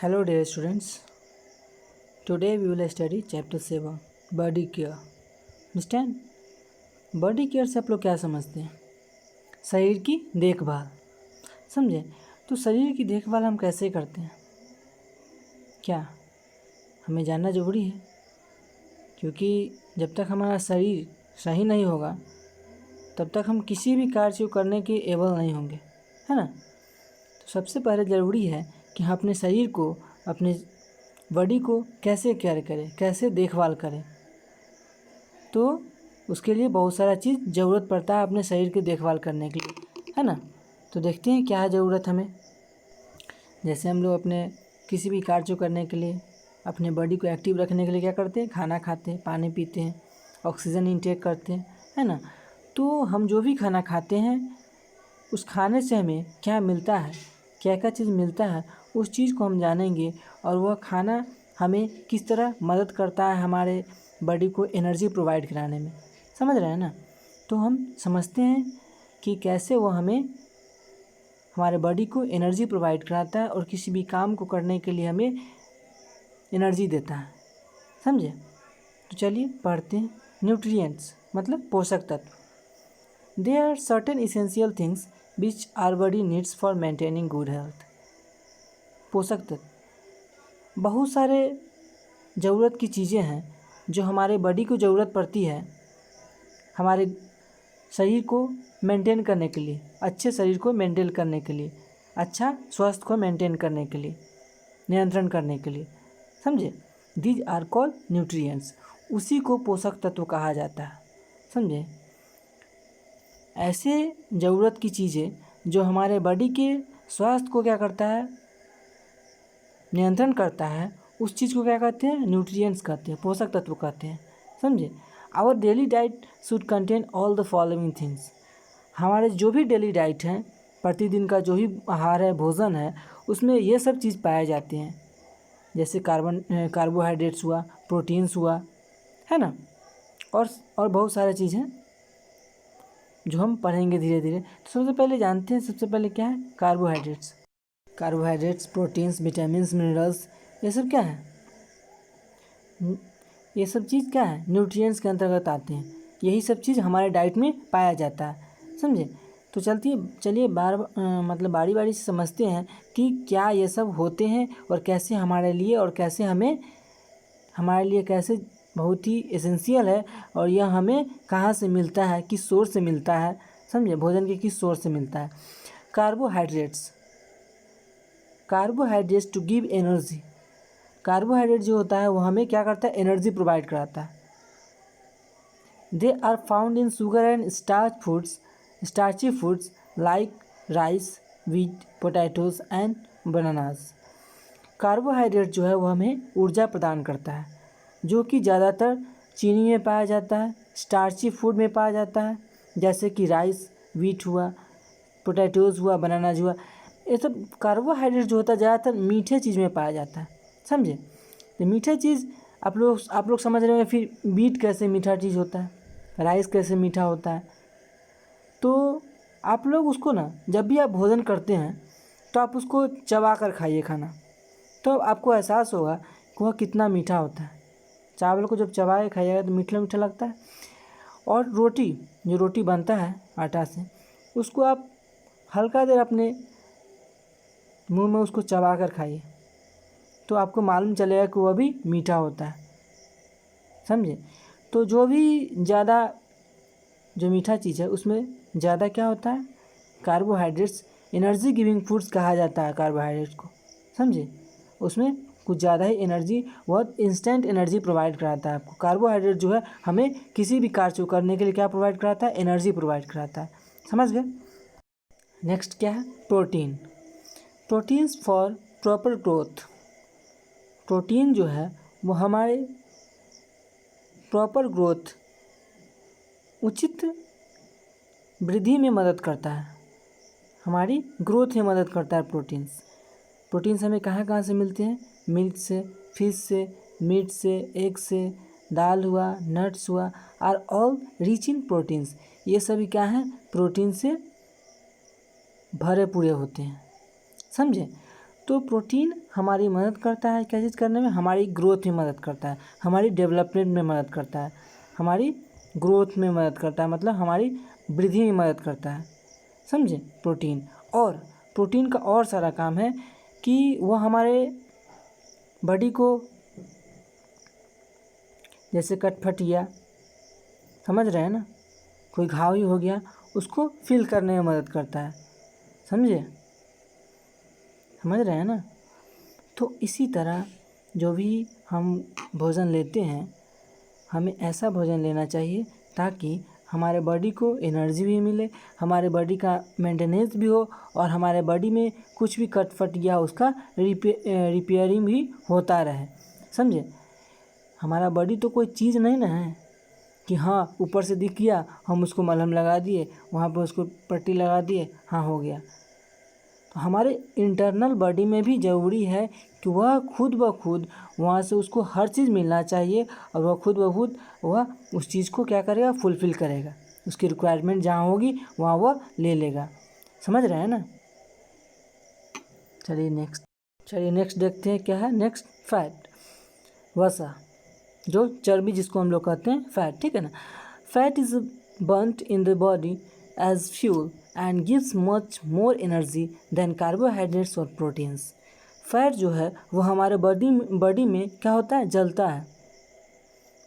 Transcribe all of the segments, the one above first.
Hello dear students. Today we will study chapter 7 body care. Understand? Body care से आप लोग क्या समझते हैं? शरीर की देखभाल. समझे? तो शरीर की देखभाल हम कैसे करते हैं? क्या हमें जानना ज़रूरी है, क्योंकि जब तक हमारा शरीर सही नहीं होगा तब तक हम किसी भी कार्य को करने के एबल नहीं होंगे, है ना? तो सबसे पहले ज़रूरी है कि हम अपने शरीर को, अपने बॉडी को कैसे केयर करें, कैसे देखभाल करें. तो उसके लिए बहुत सारा चीज़ ज़रूरत पड़ता है अपने शरीर की देखभाल करने के लिए, है ना? तो देखते हैं क्या ज़रूरत हमें. जैसे हम लोग अपने किसी भी कार्य को करने के लिए, अपने बॉडी को एक्टिव रखने के लिए क्या करते हैं? खाना खाते हैं, पानी पीते हैं, ऑक्सीजन इंटेक करते हैं, है ना? तो हम जो भी खाना खाते हैं उस खाने से हमें क्या मिलता है, क्या क्या चीज़ मिलता है, उस चीज़ को हम जानेंगे. और वह खाना हमें किस तरह मदद करता है हमारे बॉडी को एनर्जी प्रोवाइड कराने में. समझ रहे हैं ना? तो हम समझते हैं कि कैसे वो हमें, हमारे बॉडी को एनर्जी प्रोवाइड कराता है और किसी भी काम को करने के लिए हमें एनर्जी देता है. समझे? तो चलिए पढ़ते हैं. न्यूट्रिएंट्स मतलब पोषक तत्व. They are certain essential things which are body needs for maintaining good health. पोषक तत्व बहुत सारे ज़रूरत की चीज़ें हैं जो हमारे बॉडी को ज़रूरत पड़ती है हमारे शरीर को मेंटेन करने के लिए, अच्छे शरीर को मेंटेन करने के लिए, अच्छा स्वास्थ्य को मेंटेन करने के लिए, नियंत्रण करने के लिए. समझे? These are called nutrients. उसी को पोषक तत्व कहा जाता है. समझे? ऐसे ज़रूरत की चीज़ें जो हमारे बॉडी के स्वास्थ्य को क्या करता है? नियंत्रण करता है. उस चीज़ को क्या कहते हैं? न्यूट्रिएंट्स कहते हैं, पोषक तत्व कहते हैं. समझे? Our daily diet should contain all the following things. हमारे जो भी डेली डाइट हैं, प्रतिदिन का जो भी आहार है, भोजन है, उसमें ये सब चीज़ पाए जाते हैं. जैसे कार्बोहाइड्रेट्स हुआ, प्रोटीन्स हुआ, है ना? और बहुत सारे चीज़ हैं जो हम पढ़ेंगे धीरे धीरे. तो सबसे पहले जानते हैं, सबसे पहले क्या है? Carbohydrates. Carbohydrates, proteins, vitamins, minerals, ये सब क्या है? ये सब चीज़ क्या है? न्यूट्रिएंट्स के अंतर्गत आते हैं. यही सब चीज़ हमारे डाइट में पाया जाता है. समझे? तो चलिए मतलब बारी बारी से समझते हैं कि क्या ये सब होते हैं और कैसे हमारे लिए, और कैसे हमें, हमारे लिए कैसे बहुत ही एसेंशियल है, और यह हमें कहाँ से मिलता है, किस सोर्स से मिलता है. समझे? भोजन के किस सोर्स से मिलता है. Carbohydrates. Carbohydrates to give energy. Carbohydrate जो होता है वो हमें क्या करता है? एनर्जी प्रोवाइड कराता है. They are found in sugar and starchy foods like rice, wheat, potatoes and bananas. Carbohydrate जो है वो हमें ऊर्जा प्रदान करता है, जो कि ज़्यादातर चीनी में पाया जाता है, स्टार्ची फूड में पाया जाता है, जैसे कि राइस, व्हीट हुआ, पोटैटोज हुआ, बनानाज हुआ. ये सब कार्बोहाइड्रेट जो होता है ज़्यादातर मीठे चीज़ में पाया जाता है. समझे? तो मीठे चीज़ आप लोग समझ रहे हैं. फिर व्हीट कैसे मीठा चीज़ होता है, राइस कैसे मीठा होता है. तो आप लोग उसको ना, जब भी आप भोजन करते हैं तो आप उसको चबा कर खाइए खाना, तो आपको एहसास होगा कि वह कितना मीठा होता है. चावल को जब चबा के खाइएगा तो मीठा मीठा लगता है. और जो रोटी बनता है आटा से, उसको आप हल्का देर अपने मुंह में उसको चबा कर खाइए, तो आपको मालूम चलेगा कि वह भी मीठा होता है. समझे? तो जो मीठा चीज़ है उसमें ज़्यादा क्या होता है? कार्बोहाइड्रेट्स. एनर्जी गिविंग फूड्स कहा जाता है कार्बोहाइड्रेट्स को. समझे? उसमें कुछ ज़्यादा ही एनर्जी, बहुत इंस्टेंट एनर्जी प्रोवाइड कराता है आपको. कार्बोहाइड्रेट जो है हमें किसी भी कार्य को करने के लिए क्या प्रोवाइड कराता है? एनर्जी प्रोवाइड कराता है. समझ गए? नेक्स्ट क्या है? Protein. Proteins for proper growth. Protein जो है वो हमारे प्रॉपर ग्रोथ, उचित वृद्धि में मदद करता है, हमारी ग्रोथ में मदद करता है प्रोटीन्स हमें कहाँ कहाँ से मिलते हैं? मिल्क से, फिश से, मीट से, एग से, दाल हुआ, नट्स हुआ, are all rich in proteins. ये सभी क्या हैं? प्रोटीन से भरे पूरे होते हैं. समझे? तो प्रोटीन हमारी मदद करता है क्या चीज़ करने में, हमारी ग्रोथ में मदद करता है, हमारी डेवलपमेंट में मदद करता है, हमारी ग्रोथ में मदद करता है, मतलब हमारी वृद्धि में मदद करता है, समझे प्रोटीन। और प्रोटीन का और सारा काम है कि वह हमारे बॉडी को, जैसे कटफटिया, समझ रहे हैं ना, कोई घाव ही हो गया उसको फील करने में मदद करता है, समझे, समझ रहे हैं ना। तो इसी तरह जो भी हम भोजन लेते हैं, हमें ऐसा भोजन लेना चाहिए ताकि हमारे बॉडी को एनर्जी भी मिले, हमारे बॉडी का मेंटेनेंस भी हो, और हमारे बॉडी में कुछ भी कटफट या उसका रिपेयरिंग भी होता रहे, समझे। हमारा बॉडी तो कोई चीज़ नहीं ना है कि हाँ ऊपर से दिख गया हम उसको मलहम लगा दिए, वहाँ पर उसको पट्टी लगा दिए, हाँ हो गया। तो हमारे इंटरनल बॉडी में भी ज़रूरी है कि वह खुद ब खुद वहाँ से उसको हर चीज़ मिलना चाहिए, और वह खुद ब खुद वह उस चीज़ को क्या करेगा, फुलफ़िल करेगा, उसकी रिक्वायरमेंट जहाँ होगी वहाँ वह ले लेगा, समझ रहे हैं ना। चलिए नेक्स्ट देखते हैं क्या है। नेक्स्ट फैट, वसा, जो चर्बी जिसको हम लोग कहते हैं फैट, ठीक है ना। Fat is burned in the body as fuel and gives much more energy than carbohydrates और प्रोटीन्स। फैट जो है वो हमारे बॉडी में क्या होता है, जलता है,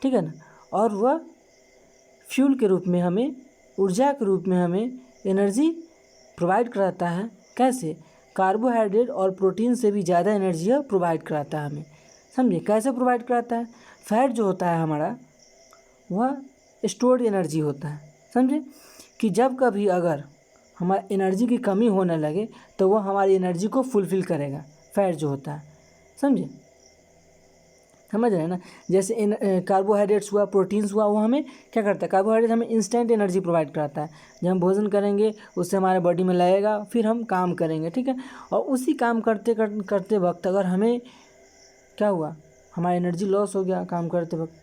ठीक है ना, और वह फ्यूल के रूप में हमें, ऊर्जा के रूप में हमें एनर्जी प्रोवाइड कराता है। कैसे, कार्बोहाइड्रेट और प्रोटीन से भी ज़्यादा एनर्जी प्रोवाइड कराता है हमें, समझे। कैसे प्रोवाइड कराता है, फैट जो होता है हमारा वह स्टोर्ड एनर्जी होता है, समझे, कि जब कभी अगर हमारी एनर्जी की कमी होने लगे तो वह हमारी एनर्जी को फुलफ़िल करेगा, फैट जो होता है, समझे, समझ रहे हैं ना। जैसे कार्बोहाइड्रेट्स हुआ, प्रोटीन्स हुआ, वो हमें क्या करता है, कार्बोहाइड्रेट हमें इंस्टेंट एनर्जी प्रोवाइड कराता है। जब हम भोजन करेंगे उससे हमारे बॉडी में लगेगा, फिर हम काम करेंगे, ठीक है। और उसी काम करते वक्त अगर हमें क्या हुआ, हमारी एनर्जी लॉस हो गया काम करते वक्त,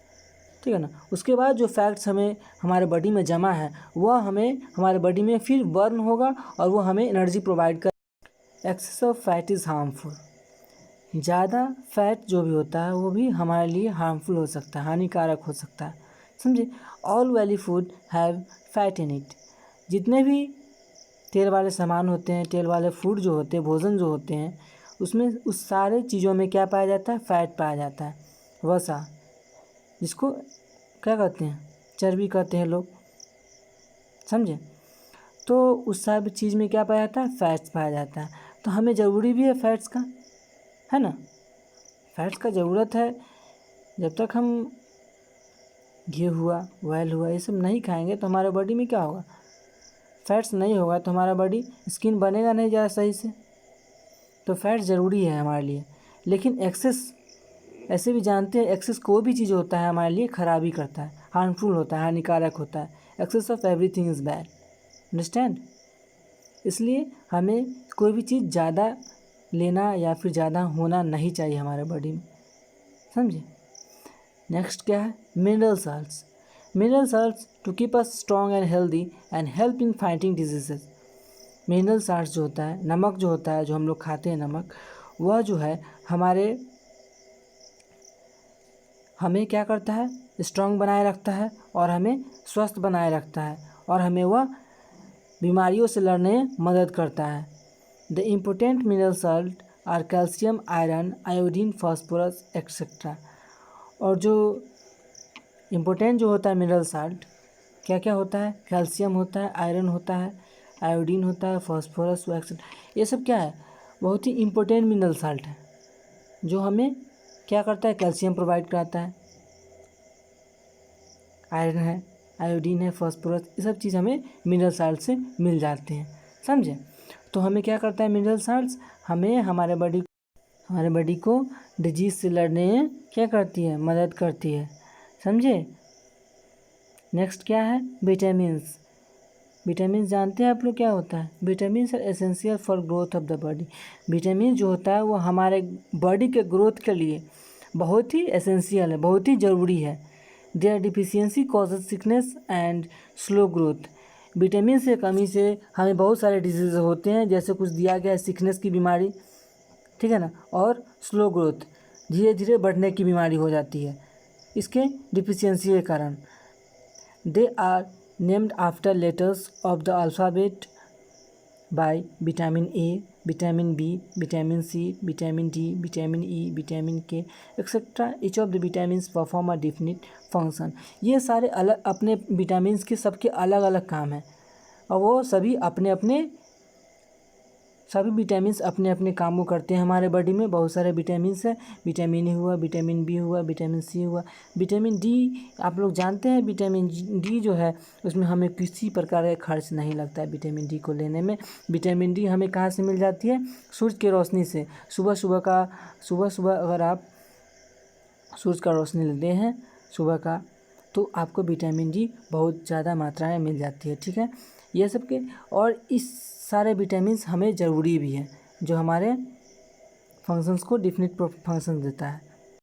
ठीक है ना, उसके बाद जो फैट्स हमें हमारे बॉडी में जमा है वह हमें हमारे बॉडी में फिर बर्न होगा और वो हमें एनर्जी प्रोवाइड कर। Excess of fat is harmful, ज़्यादा फैट जो भी होता है वो भी हमारे लिए हार्मफुल हो सकता है, हानिकारक हो सकता है, समझे। All oily food have fat in it, जितने भी तेल वाले सामान होते हैं, तेल वाले फूड जो होते हैं, भोजन जो होते हैं, उसमें उस सारे चीज़ों में क्या पाया जाता है, फैट पाया जाता है। वसा, जिसको क्या कहते हैं, चर्बी कहते हैं लोग, समझे। तो उस सब चीज़ में क्या पाया जाता है, फैट्स पाया जाता है। तो हमें ज़रूरी भी है फैट्स का, है ना, फैट्स का ज़रूरत है। जब तक हम घी हुआ, ऑयल हुआ, ये सब नहीं खाएंगे तो हमारे बॉडी में क्या होगा, फैट्स नहीं होगा तो हमारा बॉडी स्किन बनेगा नहीं ज़्यादा सही से। तो फैट ज़रूरी है हमारे लिए, लेकिन एक्सेस, ऐसे भी जानते हैं एक्सेस कोई भी चीज़ होता है हमारे लिए ख़राबी करता है, हार्मफुल होता है, हानिकारक होता है। Excess of everything is bad, understand. इसलिए हमें कोई भी चीज़ ज़्यादा लेना या फिर ज़्यादा होना नहीं चाहिए हमारे बॉडी में, समझे। नेक्स्ट क्या है, mineral salts. Mineral salts to keep us strong and healthy and help in fighting diseases. Mineral salts जो होता है, नमक जो होता है, जो हम लोग खाते हैं नमक, वह जो है हमें क्या करता है, स्ट्रॉन्ग बनाए रखता है और हमें स्वस्थ बनाए रखता है, और हमें वह बीमारियों से लड़ने में मदद करता है। The important mineral salt are calcium, iron, iodine, phosphorus etcetera. और जो इम्पोर्टेंट जो होता है मिनरल साल्ट, क्या क्या होता है, कैल्शियम होता है, आयरन होता है, आयोडीन होता है, फास्फोरस एक्सेट्रा। ये सब क्या है, बहुत ही इम्पोर्टेंट मिनरल साल्ट है, जो हमें क्या करता है, कैल्शियम प्रोवाइड कराता है, आयरन है, आयोडीन है, फास्फोरस, ये सब चीज़ हमें मिनरल साल्ट से मिल जाते हैं, समझे। तो हमें क्या करता है मिनरल साल्ट्स, हमें हमारे बॉडी को डिजीज़ से लड़ने में क्या करती है, मदद करती है, समझे। नेक्स्ट क्या है, विटामिन्स। विटामिन जानते हैं आप लोग क्या होता है, vitamin are essential for growth of the body. Vitamin जो होता है वो हमारे बॉडी के ग्रोथ के लिए बहुत ही एसेंशियल है, बहुत ही ज़रूरी है। Their deficiency causes sickness and slow growth. Vitamin से कमी से हमें बहुत सारे डिजीज़ होते हैं, जैसे कुछ दिया गया है सिकनेस की बीमारी, ठीक है ना, और स्लो ग्रोथ, धीरे धीरे बढ़ने की बीमारी हो जाती है इसके डिफिशियंसी के कारण। They are named after letters of the alphabet by vitamin A, vitamin B, vitamin C, vitamin D, vitamin E, vitamin K etcetera. Each of the vitamins perform a definite function. ये सारे अलग अपने vitamins के सबके अलग अलग काम हैं और वो सभी अपने अपने सभी विटामिन्स अपने अपने काम को करते हैं। हमारे बॉडी में बहुत सारे विटामिन्स हैं, विटामिन ए हुआ, विटामिन बी हुआ, विटामिन सी हुआ, विटामिन डी। आप लोग जानते हैं विटामिन डी जो है उसमें हमें किसी प्रकार का खर्च नहीं लगता है विटामिन डी को लेने में। विटामिन डी हमें कहाँ से मिल जाती है? सूरज की रोशनी से। सुबह सुबह अगर आप सूरज का रोशनी लेते हैं सुबह का, तो आपको विटामिन डी बहुत ज़्यादा मात्रा में मिल जाती है। ठीक है, ये सब के और इस सारे विटामिन्स हमें ज़रूरी भी है, जो हमारे फंक्शंस को डिफिनिट फंक्शन देता है।